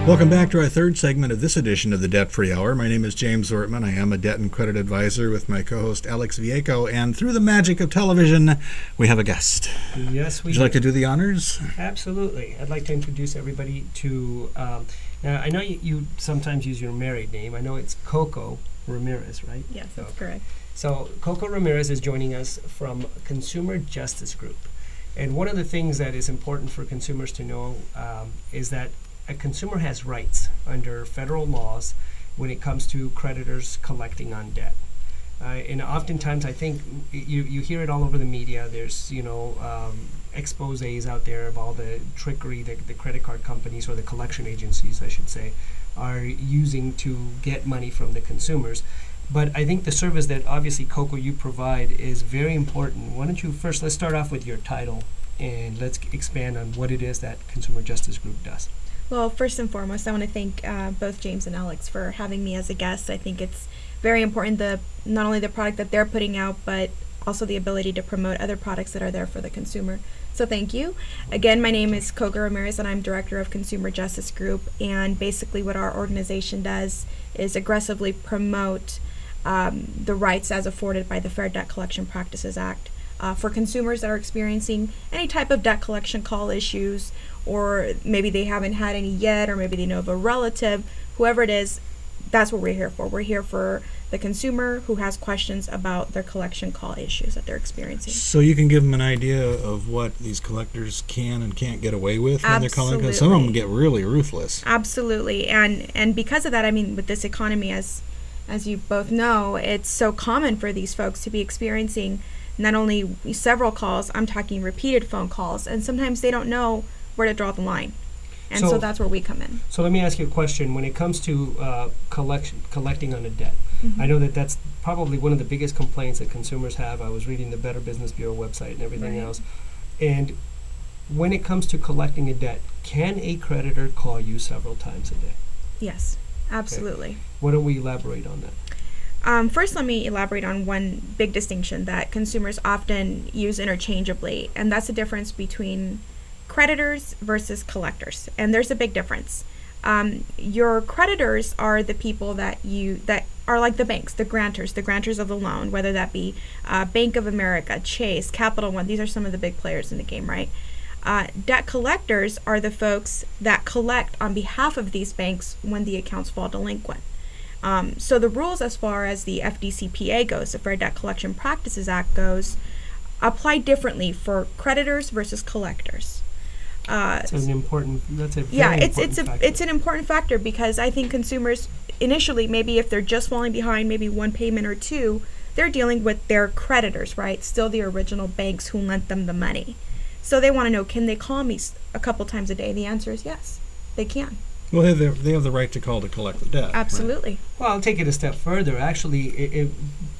Welcome back to our third segment of this edition of the Debt Free Hour. My name is James Wortman. I am a debt and credit advisor with my co-host Alex Viecco, and through the magic of television, we have a guest. Yes, we Would you like to do the honors? Absolutely. I'd like to introduce everybody to, now I know you sometimes use your married name. I know it's Coco Ramirez, right? Yes, that's correct. So Coco Ramirez is joining us from Consumer Justice Group. And one of the things that is important for consumers to know is that a consumer has rights under federal laws when it comes to creditors collecting on debt. And oftentimes I think you hear it all over the media. There's, exposés out there of all the trickery that the credit card companies, or the collection agencies, I should say, are using to get money from the consumers. But I think the service that obviously, Coco, you provide is very important. Why don't you first, let's start off with your title, and let's expand on what it is that Consumer Justice Group does. Well, first and foremost, I want to thank both James and Alex for having me as a guest. I think it's very important, not only the product that they're putting out, but also the ability to promote other products that are there for the consumer. So thank you. Again, my name is Coco Ramirez, and I'm Director of Consumer Justice Group. And basically what our organization does is aggressively promote the rights as afforded by the Fair Debt Collection Practices Act for consumers that are experiencing any type of debt collection call issues, or maybe they haven't had any yet, or maybe they know of a relative. Whoever it is, that's what we're here for. We're here for the consumer who has questions about their collection call issues that they're experiencing. So you can give them an idea of what these collectors can and can't get away with when they're calling, because some of them get really ruthless. Absolutely. And because of that, I mean, with this economy, as you both know, it's so common for these folks to be experiencing not only several calls, I'm talking repeated phone calls, and sometimes they don't know where to draw the line. And so that's where we come in. So let me ask you a question. When it comes to collecting on a debt, Mm-hmm. I know that that's probably one of the biggest complaints that consumers have. I was reading the Better Business Bureau website and everything else. And when it comes to collecting a debt, can a creditor call you several times a day? Yes, absolutely. Okay. Why don't we elaborate on that? First, let me elaborate on one big distinction that consumers often use interchangeably, and that's the difference between creditors versus collectors. And there's a big difference. Your creditors are the people that are like the banks, the grantors of the loan, whether that be Bank of America, Chase, Capital One. These are some of the big players in the game, right? Debt collectors are the folks that collect on behalf of these banks when the accounts fall delinquent. So the rules as far as the FDCPA goes, the Fair Debt Collection Practices Act goes, apply differently for creditors versus collectors. That's a very important factor. It's an important factor, because I think consumers initially, maybe if they're just falling behind maybe one payment or two, they're dealing with their creditors, right? Still the original banks who lent them the money. So they want to know, can they call me a couple times a day? The answer is yes, they can. Well, they have the right to call to collect the debt. Absolutely. Right? Well, I'll take it a step further. Actually,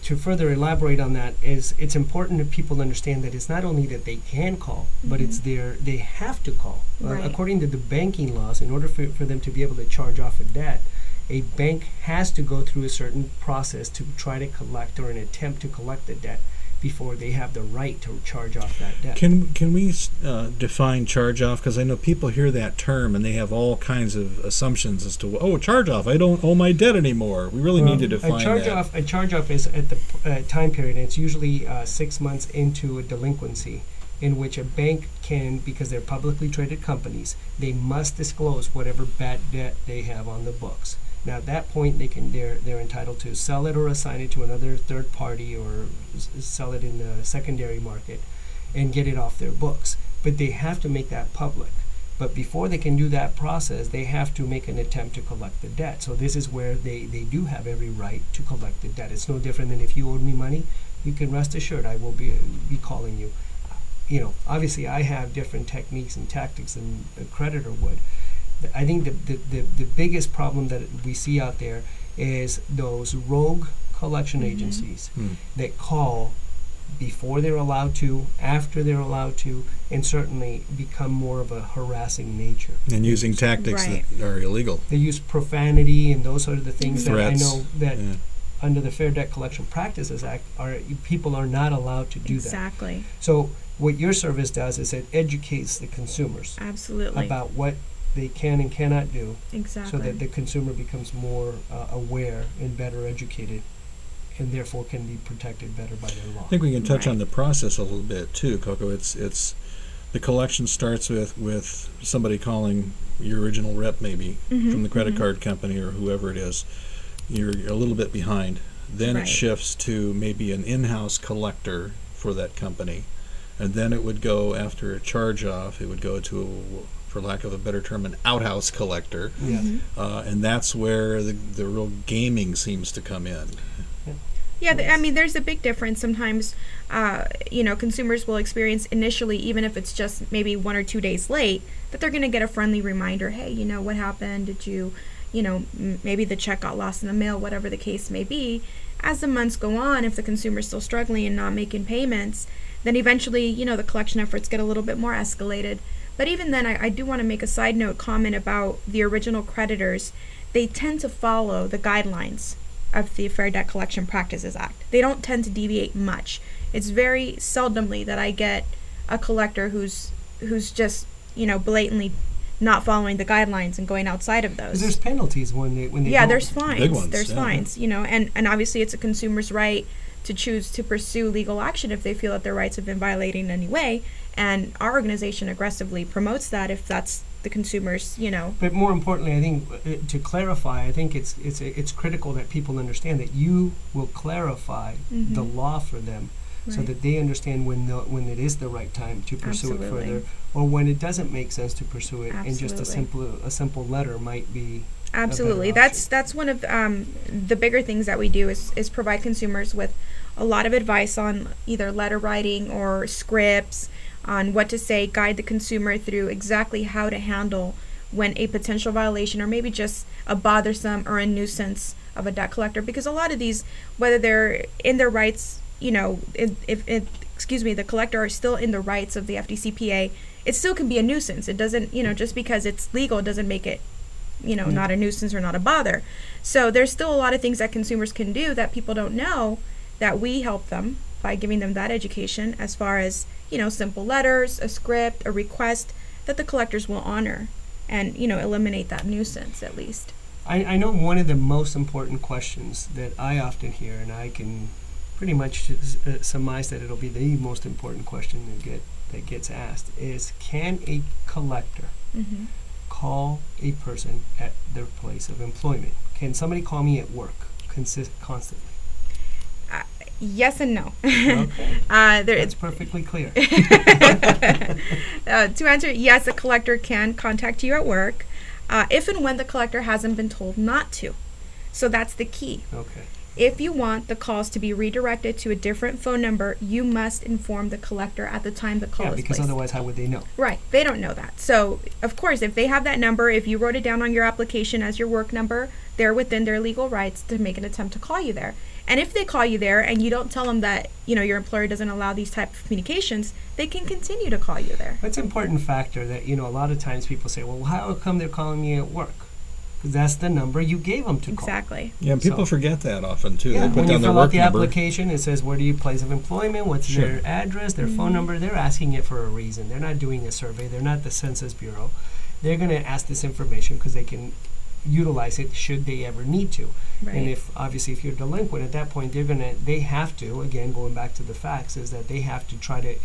to further elaborate on that, it's important that people understand that it's not only that they can call, but it's they have to call. Right. According to the banking laws, in order for them to be able to charge off a debt, a bank has to go through a certain process to try to collect, or an attempt to collect the debt, before they have the right to charge off that debt. Can we define charge off? Because I know people hear that term and they have all kinds of assumptions as to, charge off, I don't owe my debt anymore. We really need to define that. A charge off is at the time period, and it's usually 6 months into a delinquency, in which a bank can, because they're publicly traded companies, they must disclose whatever bad debt they have on the books. Now at that point, they're entitled to sell it or assign it to another third party, or sell it in the secondary market and get it off their books. But they have to make that public. But before they can do that process, they have to make an attempt to collect the debt. So this is where they do have every right to collect the debt. It's no different than if you owed me money. You can rest assured I will be calling you. Obviously I have different techniques and tactics than a creditor would. I think the biggest problem that we see out there is those rogue collection agencies that call before they're allowed to, after they're allowed to, and certainly become more of a harassing nature. And using tactics that are illegal. They use profanity and those sort of the things Threats. that I know that under the Fair Debt Collection Practices Act, people are not allowed to do that. Exactly. So what your service does is it educates the consumers Absolutely. about what they can and cannot do, Exactly. so that the consumer becomes more aware and better educated, and therefore can be protected better by their law. I think we can touch Right. on the process a little bit too, Coco. It's the collection starts with somebody calling your original rep, maybe from the credit card company or whoever it is. You're a little bit behind. Then Right. it shifts to maybe an in-house collector for that company, and then it would go, after a charge-off, it would go to, for lack of a better term, an outhouse collector, Yeah. and that's where the real gaming seems to come in. Yeah, I mean, there's a big difference. Sometimes, consumers will experience initially, even if it's just maybe 1 or 2 days late, that they're going to get a friendly reminder. Hey, what happened? Did you, maybe the check got lost in the mail, whatever the case may be. As the months go on, if the consumer's still struggling and not making payments, then eventually, the collection efforts get a little bit more escalated. But even then, I do want to make a side note comment about the original creditors. They tend to follow the guidelines of the Fair Debt Collection Practices Act. They don't tend to deviate much. It's very seldomly that I get a collector who's just blatantly not following the guidelines and going outside of those. 'Cause there's penalties when they Yeah, don't. there's fines. Big ones, There's yeah. fines, and obviously it's a consumer's right to choose to pursue legal action if they feel that their rights have been violated in any way. And our organization aggressively promotes that if that's the consumer's, But more importantly, I think to clarify, I think it's critical that people understand that you will clarify the law for them, so Right. that they understand when it is the right time to pursue it Absolutely. further, or when it doesn't make sense to pursue it, and just Absolutely. a simple letter might be. Absolutely. That's one of the bigger things that we do is provide consumers with a lot of advice on either letter writing or scripts, on what to say, guide the consumer through exactly how to handle when a potential violation or maybe just a bothersome or a nuisance of a debt collector. Because a lot of these, whether they're in their rights, if the collector are still in the rights of the FDCPA, it still can be a nuisance. It doesn't, just because it's legal, it doesn't make it not a nuisance or not a bother. So there's still a lot of things that consumers can do that people don't know, that we help them by giving them that education, as far as, simple letters, a script, a request that the collectors will honor and, eliminate that nuisance at least. I know one of the most important questions that I often hear, and I can pretty much surmise that it'll be the most important question that gets asked, is can a collector call a person at their place of employment? Can somebody call me at work constantly? Yes and no. Okay. That's That's perfectly clear. To answer, yes, a collector can contact you at work, if and when the collector hasn't been told not to. So that's the key. Okay. If you want the calls to be redirected to a different phone number, you must inform the collector at the time the call Yeah, is because placed. otherwise how would they know? Right, they don't know that. So, of course, if they have that number, if you wrote it down on your application as your work number, they're within their legal rights to make an attempt to call you there. And if they call you there and you don't tell them that, your employer doesn't allow these type of communications, they can continue to call you there. That's an important factor that, a lot of times people say, well, how come they're calling me at work? Because that's the number you gave them to call. Exactly. Yeah, and people So- forget that often too. Yeah, They put when you down their fill out work the number. application, it says where do you place of employment, what's Sure. their address, their phone number. They're asking it for a reason. They're not doing a survey. They're not the Census Bureau. They're going to ask this information because they can utilize it should they ever need to. Right. And if you're delinquent at that point, they have to, again, going back to the facts, is that they have to try to,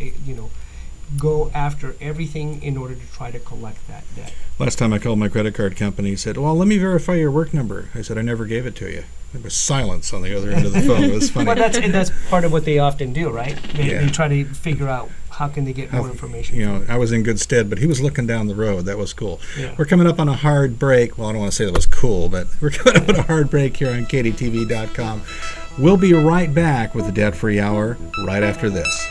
go after everything in order to try to collect that debt. Last time I called my credit card company, he said, well, let me verify your work number. I said, I never gave it to you. There was silence on the other end of the phone. It was funny. Well, that's part of what they often do, right? They Yeah. try to figure out how can they get more information. I was in good stead, but he was looking down the road. That was cool. Yeah. We're coming up on a hard break. Well, I don't want to say that was cool, but we're coming up on a hard break here on KDTV.com. We'll be right back with the Debt Free Hour right after this.